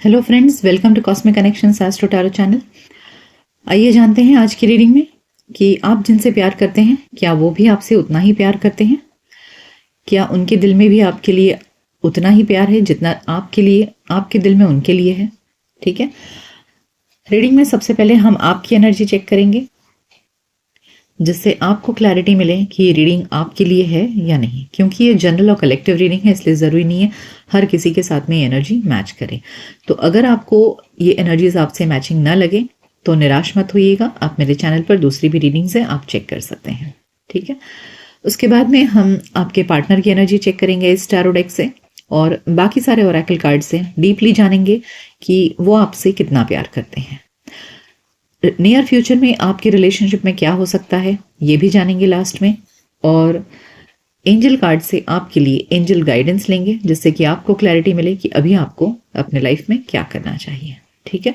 Hello friends, welcome to cosmic connections astro tarot channel. आइए जानते हैं आज की रीडिंग में कि आप जिनसे प्यार करते हैं क्या वो भी आपसे उतना ही प्यार करते हैं। क्या उनके दिल में भी आपके लिए उतना ही प्यार है जितना आपके लिए आपके दिल में उनके लिए है। ठीक है, रीडिंग में सबसे पहले हम आपकी एनर्जी चेक करेंगे जिससे आपको क्लैरिटी मिले कि ये रीडिंग आपके लिए है या नहीं, क्योंकि ये जनरल और कलेक्टिव रीडिंग है, इसलिए ज़रूरी नहीं है हर किसी के साथ में एनर्जी मैच करे। तो अगर आपको ये एनर्जीज आपसे मैचिंग ना लगे तो निराश मत होइएगा। आप मेरे चैनल पर दूसरी भी रीडिंग्स हैं, आप चेक कर सकते हैं। ठीक है, उसके बाद में हम आपके पार्टनर की एनर्जी चेक करेंगे इस टैरो डेक से और बाकी सारे ओरेकल कार्ड से डीपली जानेंगे कि वो आपसे कितना प्यार करते हैं। नियर फ्यूचर में आपके रिलेशनशिप में क्या हो सकता है ये भी जानेंगे लास्ट में। और एंजल कार्ड से आपके लिए एंजल गाइडेंस लेंगे जिससे कि आपको क्लैरिटी मिले कि अभी आपको अपने लाइफ में क्या करना चाहिए। ठीक है,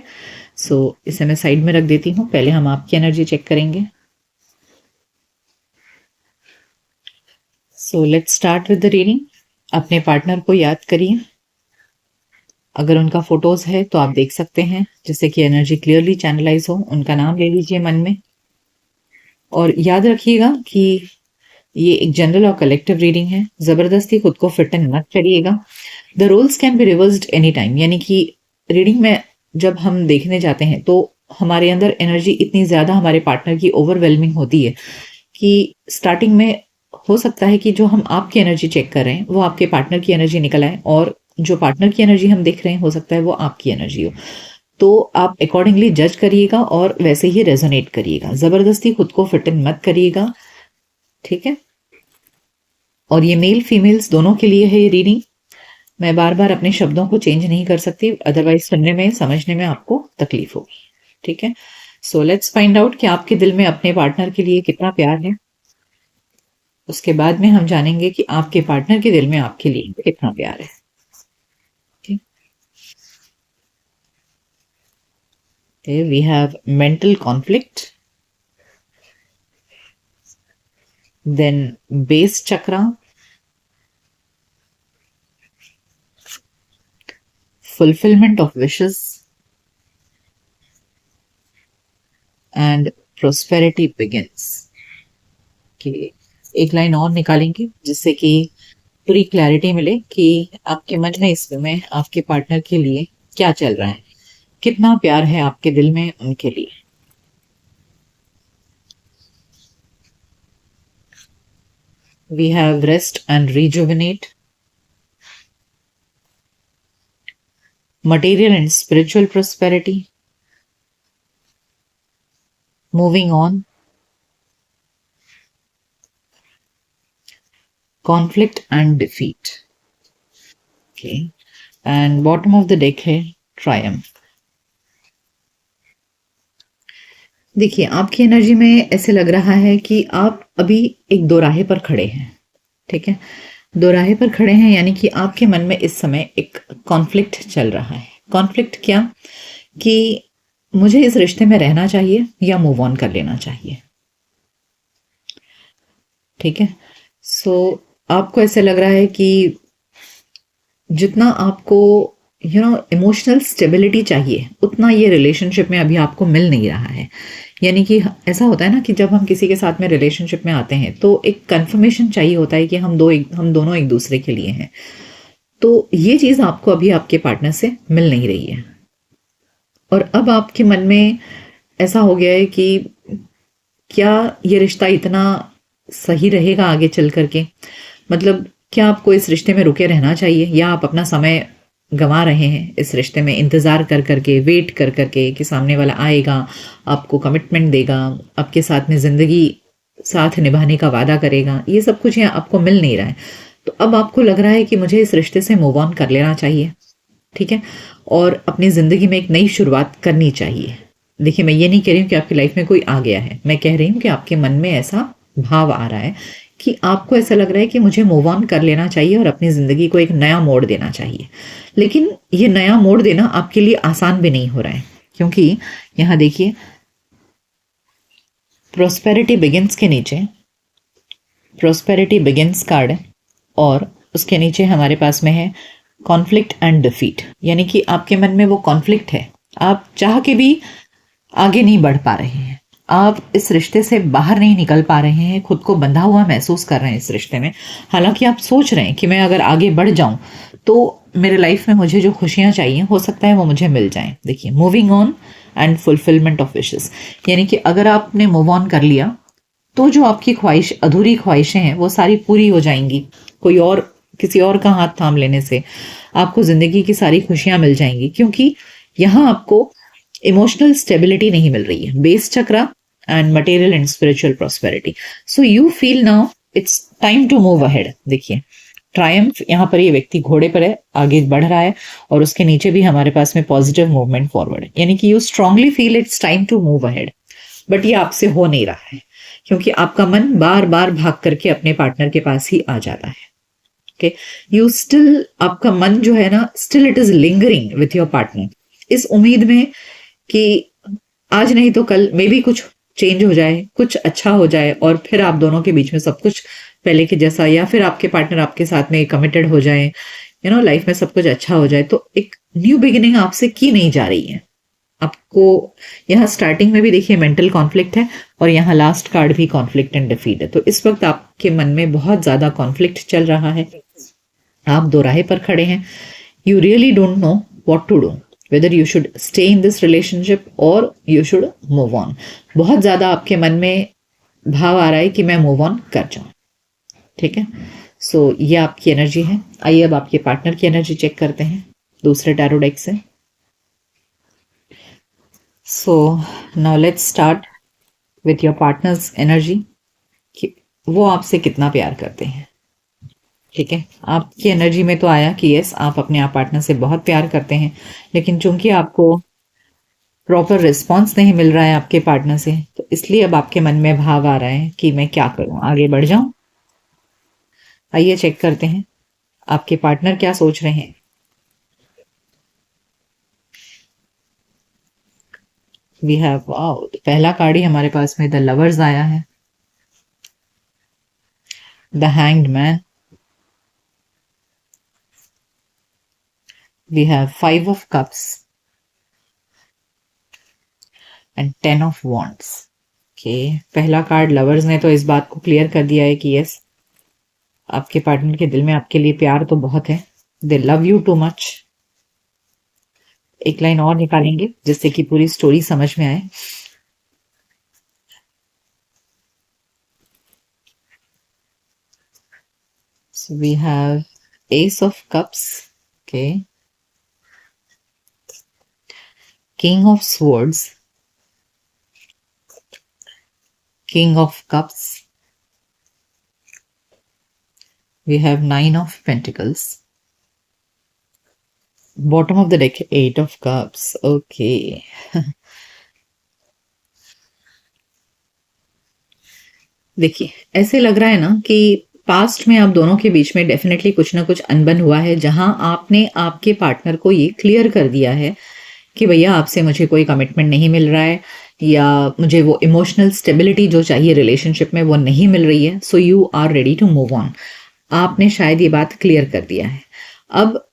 सो इसे मैं साइड में रख देती हूँ। पहले हम आपकी एनर्जी चेक करेंगे। So let's start with the reading. अपने पार्टनर को याद करिए, अगर उनका फोटोज है तो आप देख सकते हैं जिससे कि एनर्जी क्लियरली चैनलाइज हो। उनका नाम ले लीजिए मन में और याद रखिएगा कि ये एक जनरल और कलेक्टिव रीडिंग है। जबरदस्ती खुद को फिट इन मत करिएगा। The roles can be reversed any time, यानी कि रीडिंग में जब हम देखने जाते हैं तो हमारे अंदर एनर्जी इतनी ज्यादा हमारे पार्टनर की ओवरवेलमिंग होती है कि स्टार्टिंग में हो सकता है कि जो हम आपकी एनर्जी चेक कर रहे हैं वो आपके पार्टनर की एनर्जी निकल आए और जो पार्टनर की एनर्जी हम देख रहे हैं हो सकता है वो आपकी एनर्जी हो। तो आप अकॉर्डिंगली जज करिएगा और वैसे ही रेजोनेट करिएगा। जबरदस्ती खुद को फिट इन मत करिएगा। ठीक है, और ये मेल फीमेल्स दोनों के लिए है ये रीडिंग। मैं बार बार अपने शब्दों को चेंज नहीं कर सकती, अदरवाइज सुनने में समझने में आपको तकलीफ होगी। ठीक है, सो लेट्स फाइंड आउट कि आपके दिल में अपने पार्टनर के लिए कितना प्यार है। उसके बाद में हम जानेंगे कि आपके पार्टनर के दिल में आपके लिए कितना प्यार है। ठीक, we have mental conflict, then base chakra, fulfillment of wishes and prosperity begins। कि एक लाइन और निकालेंगे जिससे कि पूरी क्लैरिटी मिले कि आपके मन में इस समय आपके पार्टनर के लिए क्या चल रहा है, कितना प्यार है आपके दिल में उनके लिए। We have rest and rejuvenate, material and spiritual prosperity, moving on, conflict and defeat। okay, and bottom of the deck है triumph। देखिए, आपकी एनर्जी में ऐसे लग रहा है कि आप अभी एक दोराहे पर खड़े हैं। ठीक है, दोराहे पर खड़े हैं यानी कि आपके मन में इस समय एक कॉन्फ्लिक्ट चल रहा है। कॉन्फ्लिक्ट क्या कि मुझे इस रिश्ते में रहना चाहिए या मूव ऑन कर लेना चाहिए। ठीक है, सो आपको ऐसे लग रहा है कि जितना आपको इमोशनल स्टेबिलिटी चाहिए उतना ये रिलेशनशिप में अभी आपको मिल नहीं रहा है। यानी कि ऐसा होता है ना कि जब हम किसी के साथ में रिलेशनशिप में आते हैं तो एक कंफर्मेशन चाहिए होता है कि हम दोनों एक दूसरे के लिए हैं। तो ये चीज आपको अभी आपके पार्टनर से मिल नहीं रही है और अब आपके मन में ऐसा हो गया है कि क्या ये रिश्ता इतना सही रहेगा आगे चल करके। मतलब क्या आपको इस रिश्ते में रुके रहना चाहिए या आप अपना समय गंवा रहे हैं इस रिश्ते में, इंतजार कर करके, वेट कर करके कि सामने वाला आएगा, आपको कमिटमेंट देगा, आपके साथ में जिंदगी साथ निभाने का वादा करेगा। ये सब कुछ यहाँ आपको मिल नहीं रहा है। तो अब आपको लग रहा है कि मुझे इस रिश्ते से मूव ऑन कर लेना चाहिए। ठीक है, और अपनी जिंदगी में एक नई शुरुआत करनी चाहिए। देखिए, मैं ये नहीं कह रही हूँ कि आपकी लाइफ में कोई आ गया है, मैं कह रही हूँ कि आपके मन में ऐसा भाव आ रहा है कि आपको ऐसा लग रहा है कि मुझे मूव ऑन कर लेना चाहिए और अपनी जिंदगी को एक नया मोड़ देना चाहिए। लेकिन ये नया मोड़ देना आपके लिए आसान भी नहीं हो रहा है, क्योंकि यहां देखिए प्रोस्पेरिटी बिगिंस के नीचे प्रोस्पेरिटी बिगिंस कार्ड है और उसके नीचे हमारे पास में है कॉन्फ्लिक्ट एंड डिफीट, यानी कि आपके मन में वो कॉन्फ्लिक्ट है, आप चाह के भी आगे नहीं बढ़ पा रहे हैं, आप इस रिश्ते से बाहर नहीं निकल पा रहे हैं, खुद को बंधा हुआ महसूस कर रहे हैं इस रिश्ते में। हालांकि आप सोच रहे हैं कि मैं अगर आगे बढ़ जाऊं तो मेरे लाइफ में मुझे जो खुशियां चाहिए हो सकता है वो मुझे मिल जाएं। देखिए, moving on and fulfilment of wishes, यानी कि अगर आपने मूव ऑन कर लिया तो जो आपकी ख्वाहिश, अधूरी ख्वाहिशें हैं वो सारी पूरी हो जाएंगी। कोई और, किसी और का हाथ थाम लेने से आपको जिंदगी की सारी खुशियां मिल जाएंगी, क्योंकि यहाँ आपको इमोशनल स्टेबिलिटी नहीं मिल रही है, base chakra and material and spiritual prosperity. So you feel now it's time to move ahead. देखिए, ट्रायम्फ, यहाँ पर ये व्यक्ति घोड़े पर है, आगे बढ़ रहा है, और उसके नीचे भी हमारे पास में पॉजिटिव मूवमेंट फॉरवर्ड है, यानी कि you strongly feel it's time to move ahead. But ये आपसे हो नहीं रहा है, क्योंकि आपका मन बार बार भाग करके अपने पार्टनर के पास ही आ जाता है। ओके, यू स्टिल, आपका मन जो है ना, still it is lingering with your partner, इस उम्मीद में कि आज नहीं तो कल मे बी कुछ चेंज हो जाए, कुछ अच्छा हो जाए, और फिर आप दोनों के बीच में सब कुछ पहले के जैसा, या फिर आपके पार्टनर आपके साथ में कमिटेड हो जाए, लाइफ में सब कुछ अच्छा हो जाए। तो एक न्यू बिगिनिंग आपसे की नहीं जा रही है। आपको यहाँ स्टार्टिंग में भी देखिए मेंटल कॉन्फ्लिक्ट है, और यहाँ लास्ट कार्ड भी कॉन्फ्लिक्ट एंड डिफीट है। तो इस वक्त आपके मन में बहुत ज्यादा कॉन्फ्लिक्ट चल रहा है, आप दो राह पर खड़े हैं। You really don't know what to do, whether you should stay in this relationship or you should move on। बहुत ज्यादा आपके मन में भाव आ रहा है कि मैं मूव ऑन कर जाऊं। ठीक है, सो ये आपकी एनर्जी है। आइए अब आपके पार्टनर की एनर्जी चेक करते हैं दूसरे टैरो डेक से। So now let's start with your partners energy, कि वो आपसे कितना प्यार करते हैं। ठीक है, आपकी एनर्जी में तो आया कि यस, आप अपने आप पार्टनर से बहुत प्यार करते हैं, लेकिन चूंकि आपको प्रॉपर रिस्पॉन्स नहीं मिल रहा है आपके पार्टनर से, तो इसलिए अब आपके मन में भाव आ रहा है कि मैं क्या करूं, आगे बढ़ जाऊं। आइए चेक करते हैं आपके पार्टनर क्या सोच रहे हैं। वी हैव, वाओ, पहला कार्ड ही हमारे पास में द लवर्स आया है, the hanged man, we have 5 of cups and 10 of wands। okay, पहला कार्ड लवर्स ने तो इस बात को क्लियर कर दिया है कि यस, आपके पार्टनर के दिल में आपके लिए प्यार तो बहुत है, दे लव यू टू मच। एक लाइन और निकालेंगे जिससे कि पूरी स्टोरी समझ में आए। so we have ace of cups, okay, king of swords, king of cups, we have 9 of pentacles, bottom of the deck 8 of cups। okay देखिए, ऐसे लग रहा है ना कि पास्ट में आप दोनों के बीच में डेफिनेटली कुछ ना कुछ अनबन हुआ है, जहां आपने आपके पार्टनर को ये क्लियर कर दिया है कि भैया आपसे मुझे कोई कमिटमेंट नहीं मिल रहा है, या मुझे वो इमोशनल स्टेबिलिटी जो चाहिए रिलेशनशिप में वो नहीं मिल रही है। So you are ready to move on. आपने शायद ये बात क्लियर कर दिया है। अब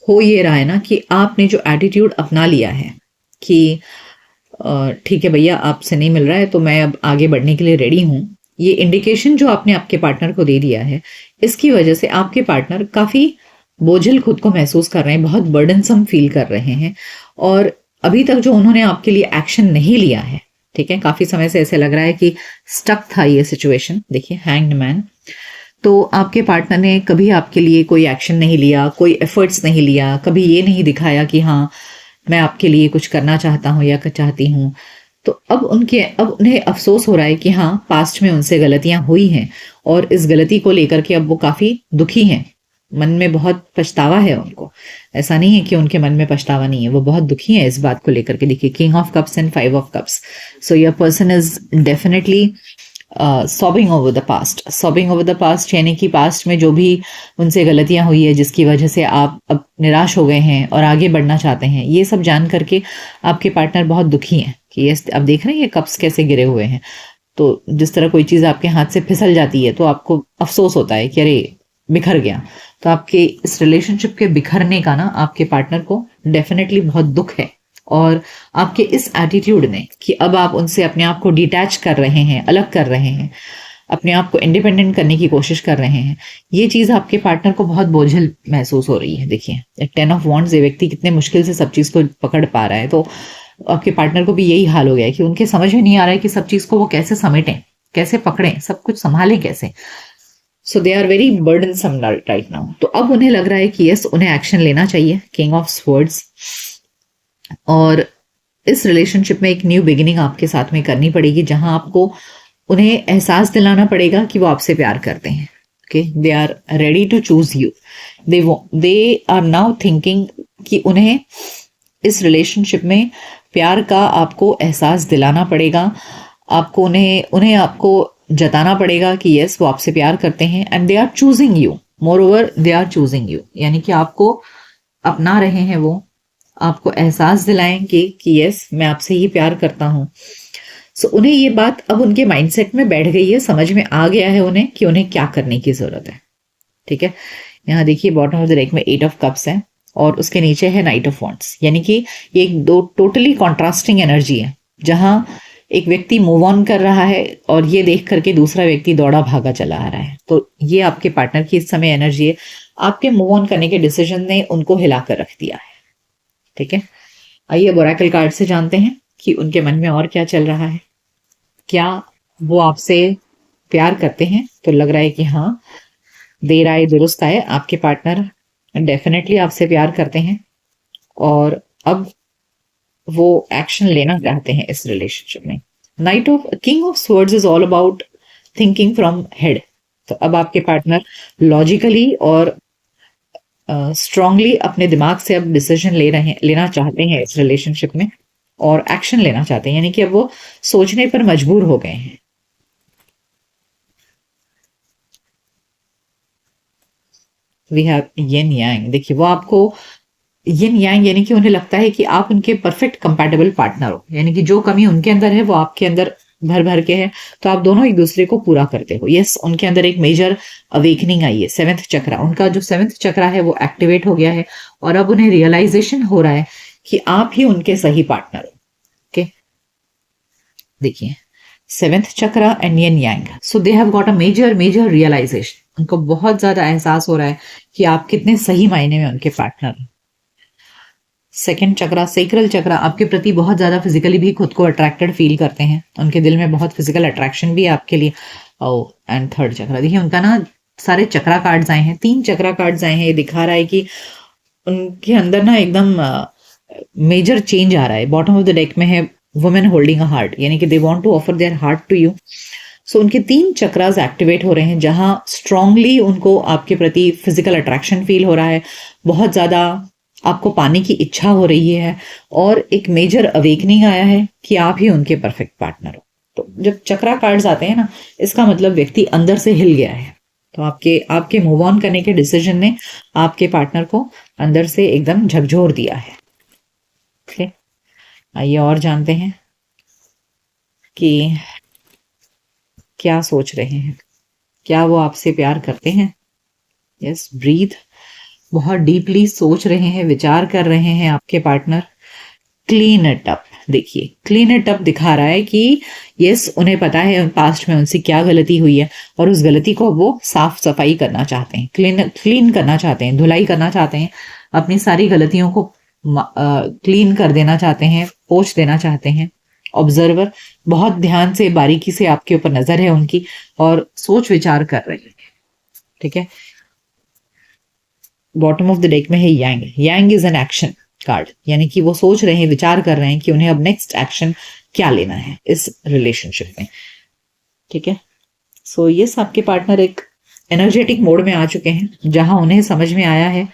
हो ये रहा है ना कि आपने जो एटीट्यूड अपना लिया है कि ठीक है भैया, आपसे नहीं मिल रहा है तो मैं अब आगे बढ़ने के लिए रेडी हूं, ये इंडिकेशन जो आपने आपके पार्टनर को दे दिया है, इसकी वजह से आपके पार्टनर काफी बोझिल खुद को महसूस कर रहे हैं, बहुत बर्डनसम फील कर रहे हैं, और अभी तक जो उन्होंने आपके लिए एक्शन नहीं लिया है, ठीक है, काफी समय से ऐसे लग रहा है कि स्टक था ये सिचुएशन। देखिए, हैंग्ड मैन, तो आपके पार्टनर ने कभी आपके लिए कोई एक्शन नहीं लिया, कोई एफर्ट्स नहीं लिया, कभी ये नहीं दिखाया कि हाँ मैं आपके लिए कुछ करना चाहता हूँ या चाहती हूँ। तो अब उन्हें अफसोस हो रहा है कि हाँ, पास्ट में उनसे गलतियां हुई हैं, और इस गलती को लेकर के अब वो काफी दुखी हैं, मन में बहुत पछतावा है उनको। ऐसा नहीं है कि उनके मन में पछतावा नहीं है, वो बहुत दुखी है इस बात को लेकर के। देखिए, king of cups and 5 of cups, so your person is definitely sobbing over the past. Sobbing over the past यानी कि पास्ट में जो भी उनसे गलतियां हुई है, जिसकी वजह से आप अब निराश हो गए हैं और आगे बढ़ना चाहते हैं, ये सब जान करके आपके पार्टनर बहुत दुखी हैं कि ये आप देख रहे हैं ये कप्स कैसे गिरे हुए हैं। तो जिस तरह कोई चीज़ आपके हाथ से फिसल जाती है तो आपको अफसोस होता है कि अरे बिखर गया। तो आपके इस रिलेशनशिप के बिखरने का ना आपके पार्टनर को डेफिनेटली बहुत दुख है। और आपके इस एटीट्यूड ने कि अब आप उनसे अपने आप को डिटैच कर रहे हैं, अलग कर रहे हैं, अपने आप को इंडिपेंडेंट करने की कोशिश कर रहे हैं, ये चीज आपके पार्टनर को बहुत बोझिल महसूस हो रही है। देखिए 10 ऑफ वॉन्ड्स, ये व्यक्ति कितने मुश्किल से सब चीज को पकड़ पा रहा है, तो आपके पार्टनर को भी यही हाल हो गया है कि उनके समझ में नहीं आ रहा है कि सब चीज को वो कैसे समेटें, कैसे पकड़ें, सब कुछ संभालें कैसे। So they are very burdensome right now. तो अब उन्हें लग रहा है कि यस, उन्हें एक्शन लेना चाहिए, किंग ऑफ स्वर्ड्स। और इस रिलेशनशिप में एक न्यू बिगिनिंग आपके साथ में करनी पड़ेगी, जहां आपको उन्हें एहसास दिलाना पड़ेगा कि वो आपसे प्यार करते हैं। Okay, they are ready to choose you. They are now thinking कि उन्हें इस रिलेशनशिप में प्यार का आपको एहसास दिलाना पड़ेगा। आपको उन्हें आपको जताना पड़ेगा कि यस, वो आपसे प्यार करते हैं and they are choosing you. Moreover they are choosing you, यानी कि आपको अपना रहे हैं वो, आपको एहसास दिलाएंगे कि यस, मैं आपसे ही प्यार करता हूं। सो उन्हें ये बात अब उनके माइंडसेट में बैठ गई है, समझ में आ गया है उन्हें कि उन्हें क्या करने की जरूरत है। ठीक है, यहाँ देखिए बॉटम ऑफ द डेक में 8 ऑफ कप्स है और उसके नीचे है नाइट ऑफ वॉन्ड्स, यानी कि ये एक दो टोटली कॉन्ट्रास्टिंग एनर्जी है, जहां एक व्यक्ति मूव ऑन कर रहा है और ये देख करके दूसरा व्यक्ति दौड़ा भागा चला आ रहा है। तो ये आपके पार्टनर की इस समय एनर्जी है। आपके मूव ऑन करने के डिसीजन ने उनको हिलाकर रख दिया है। ठीक है, आइए अब ओरेकल कार्ड से जानते हैं कि उनके मन में और क्या चल रहा है। क्या वो आपसे प्यार करते हैं? तो लग रहा है कि हाँ, देर आए दुरुस्त आए, आपके पार्टनर डेफिनेटली आपसे प्यार करते हैं और अब वो एक्शन लेना चाहते हैं इस रिलेशनशिप में। Night of king of swords is all about thinking from head. तो अब आपके पार्टनर लॉजिकली और स्ट्रांगली अपने दिमाग से अब डिसीजन लेना चाहते हैं इस रिलेशनशिप में और एक्शन लेना चाहते हैं, यानी कि अब वो सोचने पर मजबूर हो गए हैं। वी हैव यिन यांग। देखिए वो आपको यिन यांग, यानी कि उन्हें लगता है कि आप उनके परफेक्ट कंपैटिबल पार्टनर हो, यानी कि जो कमी उनके अंदर है वो आपके अंदर भर भर के है, तो आप दोनों एक दूसरे को पूरा करते हो। यस, उनके अंदर एक मेजर अवेकनिंग आई है। 7th चक्रा, उनका जो 7th चक्रा है वो एक्टिवेट हो गया है और अब उन्हें रियलाइजेशन हो रहा है कि आप ही उनके सही पार्टनर हो। ओके, देखिए 7th chakra and yin yang, so they have got a major realisation. उनको बहुत ज्यादा एहसास हो रहा है कि आप कितने सही मायने में उनके पार्टनर हो। सेकंड चक्रा, सेक्रल चक्रा, आपके प्रति बहुत ज्यादा फिजिकली भी खुद को अट्रैक्टेड फील करते हैं, उनके दिल में बहुत फिजिकल अट्रैक्शन भी है आपके लिए। ओ, एंड थर्ड चक्रा, देखिए उनका ना सारे चक्रा कार्ड्स आए हैं, 3 चक्रा कार्ड्स आए हैं। ये दिखा रहा है कि उनके अंदर ना एकदम मेजर चेंज आ रहा है। बॉटम ऑफ द डेक में है वुमेन होल्डिंग अ हार्ट, यानी कि they want to offer their heart to you. So उनके 3 चक्रास एक्टिवेट हो रहे हैं, जहां स्ट्रांगली उनको आपके प्रति फिजिकल अट्रैक्शन फील हो रहा है, बहुत ज्यादा आपको पाने की इच्छा हो रही है और एक मेजर अवेकनिंग आया है कि आप ही उनके परफेक्ट पार्टनर हो। तो जब चक्रा कार्ड्स आते हैं ना, इसका मतलब व्यक्ति अंदर से हिल गया है। तो आपके मूव ऑन करने के डिसीजन ने आपके पार्टनर को अंदर से एकदम झकझोर दिया है। ओके, आइए और जानते हैं कि क्या सोच रहे हैं। क्या वो आपसे प्यार करते हैं? Yes, breathe. बहुत डीपली सोच रहे हैं, विचार कर रहे हैं आपके पार्टनर। क्लीन इट अप, देखिए क्लीन इट अप दिखा रहा है कि यस, उन्हें पता है पास्ट में उनसे क्या गलती हुई है और उस गलती को वो साफ सफाई करना चाहते हैं, क्लीन करना चाहते हैं, धुलाई करना चाहते हैं, अपनी सारी गलतियों को क्लीन कर देना चाहते हैं, पोंछ देना चाहते हैं। ऑब्जर्वर, बहुत ध्यान से बारीकी से आपके ऊपर नजर है उनकी और सोच विचार कर रहे हैं। ठीक है, बॉटम ऑफ द डेक में है यांग। यांग इज एन एक्शन कार्ड, यानी कि वो सोच रहे हैं, विचार कर रहे हैं कि उन्हें अब नेक्स्ट एक्शन क्या लेना है इस रिलेशनशिप में। ठीक है, सो यस, आपके पार्टनर एक एनर्जेटिक मोड में आ चुके हैं, जहां उन्हें समझ में आया है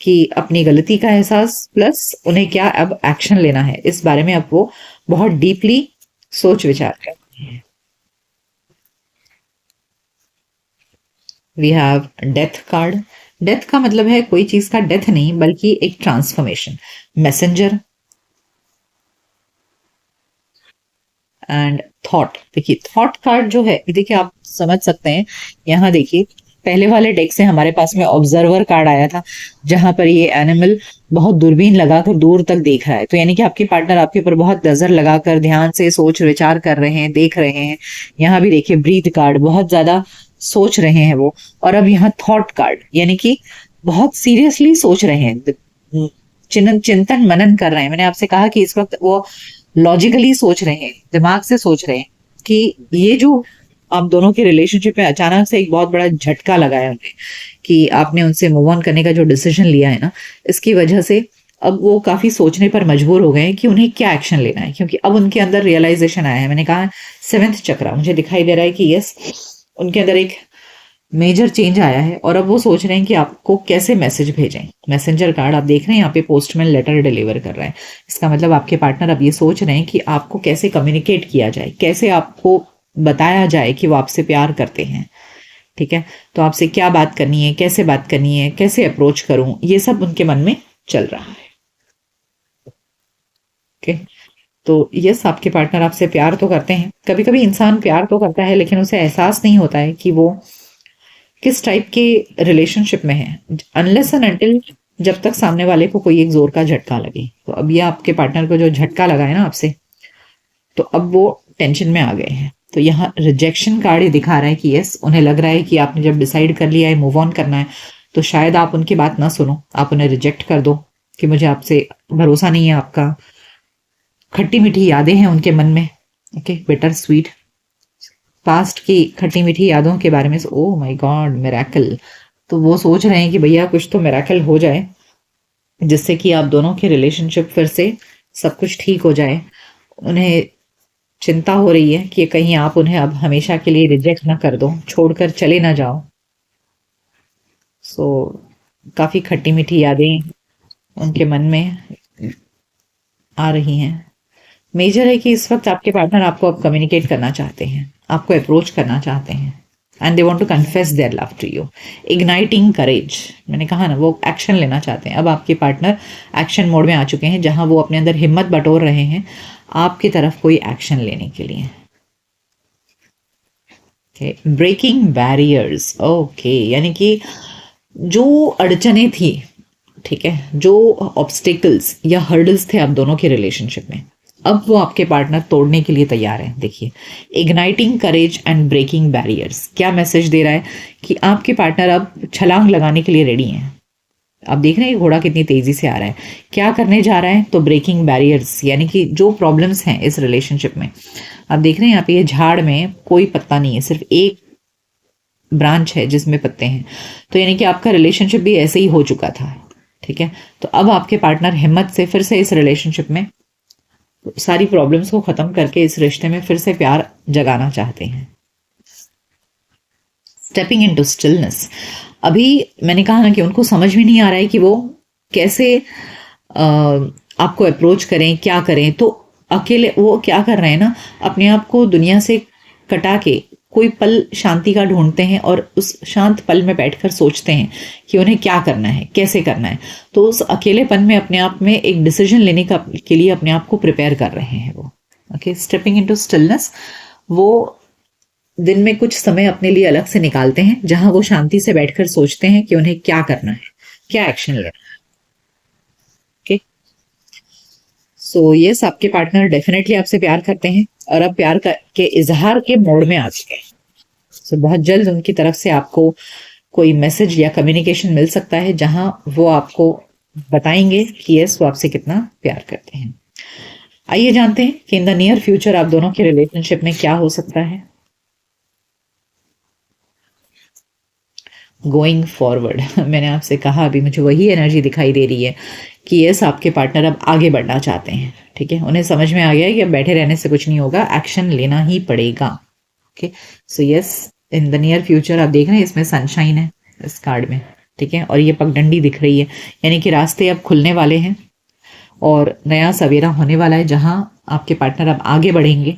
कि अपनी गलती का एहसास प्लस उन्हें क्या अब एक्शन लेना है, इस बारे में अब वो बहुत डीपली सोच विचार कर रहे हैं। We have death card. Death का मतलब है कोई चीज का डेथ नहीं, बल्कि एक ट्रांसफॉर्मेशन। Messenger and thought. देखिए थॉट कार्ड जो है, देखिए आप समझ सकते हैं, यहाँ देखिए पहले वाले डेक से हमारे पास में ऑब्जर्वर कार्ड आया था, जहां पर ये एनिमल बहुत दूरबीन लगाकर दूर तक देख रहा है। तो यानी कि आपके पार्टनर आपके ऊपर बहुत नजर लगाकर ध्यान से सोच विचार कर रहे हैं, देख रहे हैं। यहाँ भी देखिए ब्रीथ कार्ड, बहुत ज्यादा सोच रहे हैं वो। और अब यहाँ थॉट कार्ड, यानी कि बहुत सीरियसली सोच रहे हैं, चिंतन मनन कर रहे हैं। मैंने आपसे कहा कि इस वक्त वो लॉजिकली सोच रहे हैं, दिमाग से सोच रहे हैं कि ये जो आप दोनों के रिलेशनशिप में अचानक से एक बहुत बड़ा झटका लगाया उन्हें, कि आपने उनसे मूव ऑन करने का जो डिसीजन लिया है ना, इसकी वजह से अब वो काफी सोचने पर मजबूर हो गए हैं कि उन्हें क्या एक्शन लेना है। क्योंकि अब उनके अंदर रियलाइजेशन आया है। मैंने कहा 7th चक्र मुझे दिखाई दे रहा है कि यस, उनके अंदर एक मेजर चेंज आया है और अब वो सोच रहे हैं कि आपको कैसे मैसेज भेजें। मैसेंजर कार्ड आप देख रहे हैं यहाँ पे, पोस्टमैन लेटर डिलीवर कर रहा है। इसका मतलब आपके पार्टनर अब ये सोच रहे हैं कि आपको कैसे कम्युनिकेट किया जाए, कैसे आपको बताया जाए कि वो आपसे प्यार करते हैं। ठीक है, तो आपसे क्या बात करनी है, कैसे बात करनी है, कैसे अप्रोच करूं, ये सब उनके मन में चल रहा है। ओके, तो यस, आपके पार्टनर आपसे प्यार तो करते हैं। कभी कभी इंसान प्यार तो करता है लेकिन उसे एहसास नहीं होता है कि वो किस टाइप के रिलेशनशिप में है, अनलेस एंड अनटिल जब तक सामने वाले को कोई एक जोर का झटका लगे। तो अब ये आपके पार्टनर को जो झटका लगा है ना आपसे, तो अब वो टेंशन में आ गए हैं। तो यहाँ रिजेक्शन कार्ड ये दिखा रहा है कि यस, उन्हें लग रहा है कि आपने जब डिसाइड कर लिया है मूव ऑन करना है, तो शायद आप उनकी बात ना सुनो, आप उन्हें रिजेक्ट कर दो कि मुझे आपसे भरोसा नहीं है आपका। खट्टी मीठी यादें हैं उनके मन में। ओके, बिटर स्वीट, पास्ट की खट्टी मीठी यादों के बारे में। Oh my God, miracle. तो वो सोच रहे हैं कि भैया कुछ तो मिरेकल हो जाए जिससे कि आप दोनों के रिलेशनशिप फिर से सब कुछ ठीक हो जाए। उन्हें चिंता हो रही है कि कहीं आप उन्हें अब हमेशा के लिए रिजेक्ट ना कर दो, छोड़कर चले ना जाओ। सो काफी खट्टी मीठी यादें उनके मन में आ रही हैं। मेजर है कि इस वक्त आपके पार्टनर आपको अब कम्युनिकेट करना चाहते हैं, आपको अप्रोच करना चाहते हैं, and they want to confess their love to you. Igniting courage, मैंने कहा ना, वो एक्शन लेना चाहते हैं। अब आपके पार्टनर एक्शन मोड में आ चुके हैं, जहां वो अपने अंदर हिम्मत बटोर रहे हैं आपकी तरफ कोई एक्शन लेने के लिए। ब्रेकिंग बैरियर्स, ओके, यानी कि जो अड़चने थी, ठीक है, जो ऑब्स्टिकल्स या हर्डल्स थे आप दोनों के रिलेशनशिप में, अब वो आपके पार्टनर तोड़ने के लिए तैयार है। देखिए, igniting courage and breaking barriers क्या मैसेज दे रहा है कि आपके पार्टनर अब छलांग लगाने के लिए रेडी हैं। आप देख रहे हैं घोड़ा कितनी तेजी से आ रहा है, क्या करने जा रहा है। तो ब्रेकिंग बैरियर्स, यानी कि जो प्रॉब्लम्स हैं इस रिलेशनशिप में, आप देख रहे हैं यहाँ पे ये झाड़ में कोई पत्ता नहीं है, सिर्फ एक ब्रांच है जिसमें पत्ते हैं। तो यानी कि आपका रिलेशनशिप भी ऐसे ही हो चुका था। ठीक है, तो अब आपके पार्टनर हिम्मत से फिर से इस रिलेशनशिप में सारी प्रॉब्लम्स को खत्म करके इस रिश्ते में फिर से प्यार जगाना चाहते हैं। स्टेपिंग इनटू स्टिलनेस, अभी मैंने कहा ना कि उनको समझ में नहीं आ रहा है कि वो कैसे आपको अप्रोच करें, क्या करें। तो अकेले वो क्या कर रहे हैं ना, अपने आप को दुनिया से कटा के कोई पल शांति का ढूंढते हैं और उस शांत पल में बैठकर सोचते हैं कि उन्हें क्या करना है, कैसे करना है। तो उस अकेलेपन में अपने आप में एक डिसीजन लेने का के लिए अपने आप को प्रिपेयर कर रहे हैं वो। ओके, स्टेपिंग इनटू स्टिलनेस, वो दिन में कुछ समय अपने लिए अलग से निकालते हैं जहां वो शांति से बैठकर सोचते हैं कि उन्हें क्या करना है, क्या एक्शन लेना है। ओके, सो यस, आपके पार्टनर डेफिनेटली आपसे प्यार करते हैं और अब के इजहार के मोड में आ चुके हैं। सो बहुत जल्द उनकी तरफ से आपको कोई मैसेज या कम्युनिकेशन मिल सकता है जहां वो आपको बताएंगे कि यस, वो आपसे कितना प्यार करते हैं। आइए जानते हैं कि इन द नियर फ्यूचर आप दोनों के रिलेशनशिप में क्या हो सकता है। गोइंग फॉरवर्ड, मैंने आपसे कहा, अभी मुझे वही एनर्जी दिखाई दे रही है कि यस, आपके पार्टनर अब आगे बढ़ना चाहते हैं। ठीक है, उन्हें समझ में आ गया है कि अब बैठे रहने से कुछ नहीं होगा, एक्शन लेना ही पड़ेगा। Okay, so yes, in the near future आप देख रहे हैं इसमें सनशाइन है इस कार्ड में। ठीक है, और ये पगडंडी दिख रही है, यानी कि रास्ते अब खुलने वाले हैं और नया सवेरा होने वाला है जहां आपके पार्टनर अब आगे बढ़ेंगे।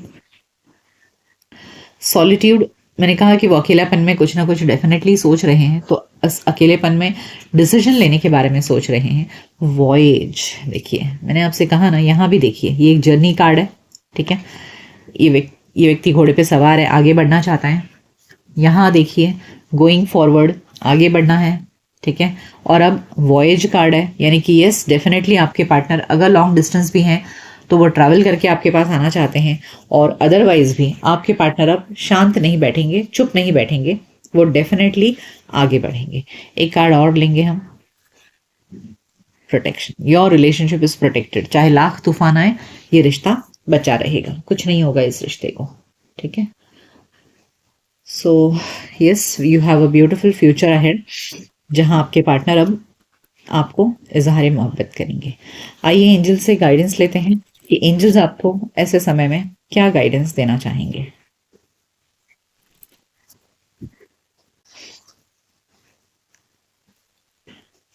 सॉलिट्यूड, मैंने कहा कि वो अकेलापन में कुछ ना कुछ डेफिनेटली सोच रहे हैं, तो इस अकेलेपन में डिसीजन लेने के बारे में सोच रहे हैं। वॉयेज, देखिए मैंने आपसे कहा ना, यहाँ भी देखिए ये एक जर्नी कार्ड है। ठीक है, ये व्यक्ति घोड़े पे सवार है, आगे बढ़ना चाहता है। यहाँ देखिए गोइंग फॉरवर्ड, आगे बढ़ना है, ठीक है। और अब वॉयज कार्ड है, यानी कि यस डेफिनेटली आपके पार्टनर अगर लॉन्ग डिस्टेंस भी हैं तो वो ट्रैवल करके आपके पास आना चाहते हैं, और अदरवाइज भी आपके पार्टनर अब शांत नहीं बैठेंगे, चुप नहीं बैठेंगे, वो डेफिनेटली आगे बढ़ेंगे। एक कार्ड और लेंगे हम, protection. Your relationship is protected, चाहे लाख तूफान आए ये रिश्ता बचा रहेगा, कुछ नहीं होगा इस रिश्ते को, ठीक है। So yes, you have a beautiful future ahead, जहां आपके पार्टनर अब आपको इजहार मोहब्बत करेंगे। आइए एंजल से गाइडेंस लेते हैं कि एंजल्स आपको ऐसे समय में क्या गाइडेंस देना चाहेंगे।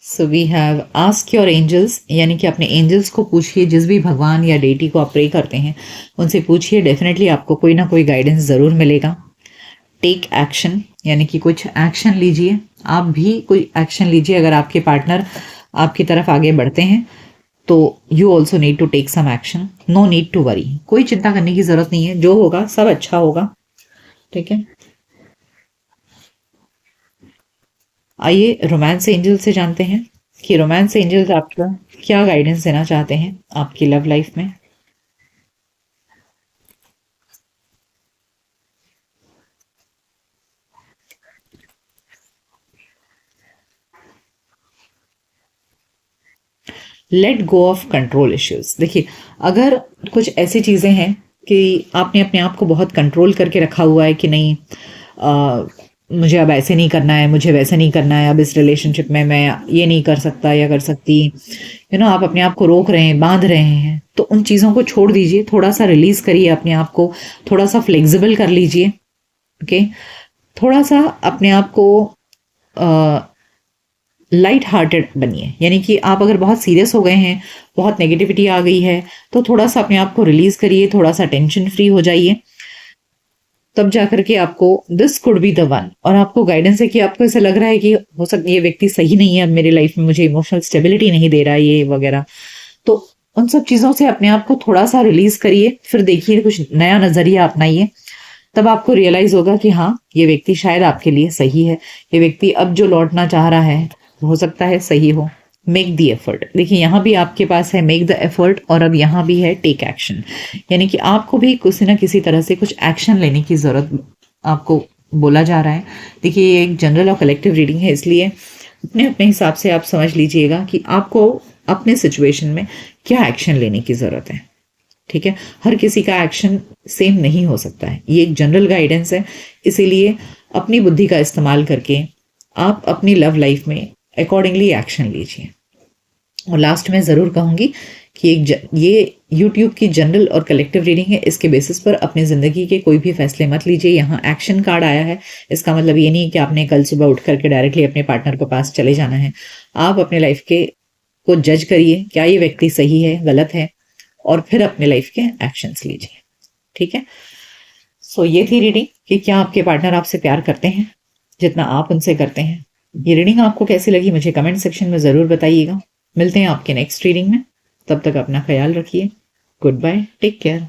So we have ask your angels, यानी कि अपने एंजल्स को पूछिए, जिस भी भगवान या डेटी को आप प्रे करते हैं उनसे पूछिए, डेफिनेटली आपको कोई ना कोई गाइडेंस ज़रूर मिलेगा। टेक एक्शन, यानी कि कुछ एक्शन लीजिए, आप भी कोई एक्शन लीजिए। अगर आपके पार्टनर आपकी तरफ आगे बढ़ते हैं तो you also need to take some action. No need to worry, कोई चिंता करने की जरूरत नहीं है, जो होगा सब अच्छा होगा, ठीक है। आइए रोमांस एंजल से जानते हैं कि रोमांस एंजल्स आपका क्या गाइडेंस देना चाहते हैं आपकी लव लाइफ में। Let go of control issues. देखिए, अगर कुछ ऐसी चीज़ें हैं कि आपने अपने आप को बहुत कंट्रोल करके रखा हुआ है कि नहीं, मुझे अब ऐसे नहीं करना है, मुझे वैसे नहीं करना है, अब इस रिलेशनशिप में मैं ये नहीं कर सकता या कर सकती, आप अपने आप को रोक रहे हैं, बांध रहे हैं, तो उन चीज़ों को छोड़ दीजिए, थोड़ा सा रिलीज करिए अपने आप को, थोड़ा सा फ्लेक्सिबल कर लीजिए, ओके। थोड़ा सा अपने आप को लाइट हार्टेड बनिए, यानी कि आप अगर बहुत सीरियस हो गए हैं, बहुत नेगेटिविटी आ गई है, तो थोड़ा सा अपने आप को रिलीज करिए, थोड़ा सा टेंशन फ्री हो जाइए, तब जाकर के आपको this could be the one. और आपको गाइडेंस है कि आपको ऐसा लग रहा है कि हो सकता है ये व्यक्ति सही नहीं है अब मेरी लाइफ में, मुझे इमोशनल स्टेबिलिटी नहीं दे रहा है ये वगैरह, तो उन सब चीज़ों से अपने आप को थोड़ा सा रिलीज करिए, फिर देखिए कुछ नया नजरिया अपनाइए, तब आपको रियलाइज होगा कि हाँ, ये व्यक्ति शायद आपके लिए सही है, ये व्यक्ति अब जो लौटना चाह रहा है हो सकता है सही हो। मेक द एफर्ट, देखिए यहाँ भी आपके पास है मेक द एफर्ट, और अब यहाँ भी है टेक एक्शन, यानी कि आपको भी किसी ना किसी तरह से कुछ एक्शन लेने की जरूरत आपको बोला जा रहा है। देखिए ये एक जनरल और कलेक्टिव रीडिंग है, इसलिए अपने अपने हिसाब से आप समझ लीजिएगा कि आपको अपने सिचुएशन में क्या एक्शन लेने की ज़रूरत है, ठीक है। हर किसी का एक्शन सेम नहीं हो सकता है, ये एक जनरल गाइडेंस है, इसीलिए अपनी बुद्धि का इस्तेमाल करके आप अपनी लव लाइफ में अकॉर्डिंगली एक्शन लीजिए। और लास्ट में ज़रूर कहूँगी कि ये यूट्यूब की जनरल और कलेक्टिव रीडिंग है, इसके बेसिस पर अपनी ज़िंदगी के कोई भी फैसले मत लीजिए। यहाँ एक्शन कार्ड आया है, इसका मतलब ये नहीं है कि आपने कल सुबह उठ करके डायरेक्टली अपने पार्टनर के पास चले जाना है। आप अपने लाइफ के को जज करिए, क्या ये व्यक्ति सही है गलत है, और फिर अपने लाइफ के एक्शंस लीजिए, ठीक है। सो ये थी रीडिंग कि क्या आपके पार्टनर आपसे प्यार करते हैं जितना आप उनसे करते हैं। ये रीडिंग आपको कैसी लगी मुझे कमेंट सेक्शन में ज़रूर बताइएगा। मिलते हैं आपके नेक्स्ट रीडिंग में, तब तक अपना ख्याल रखिए। Goodbye, take care.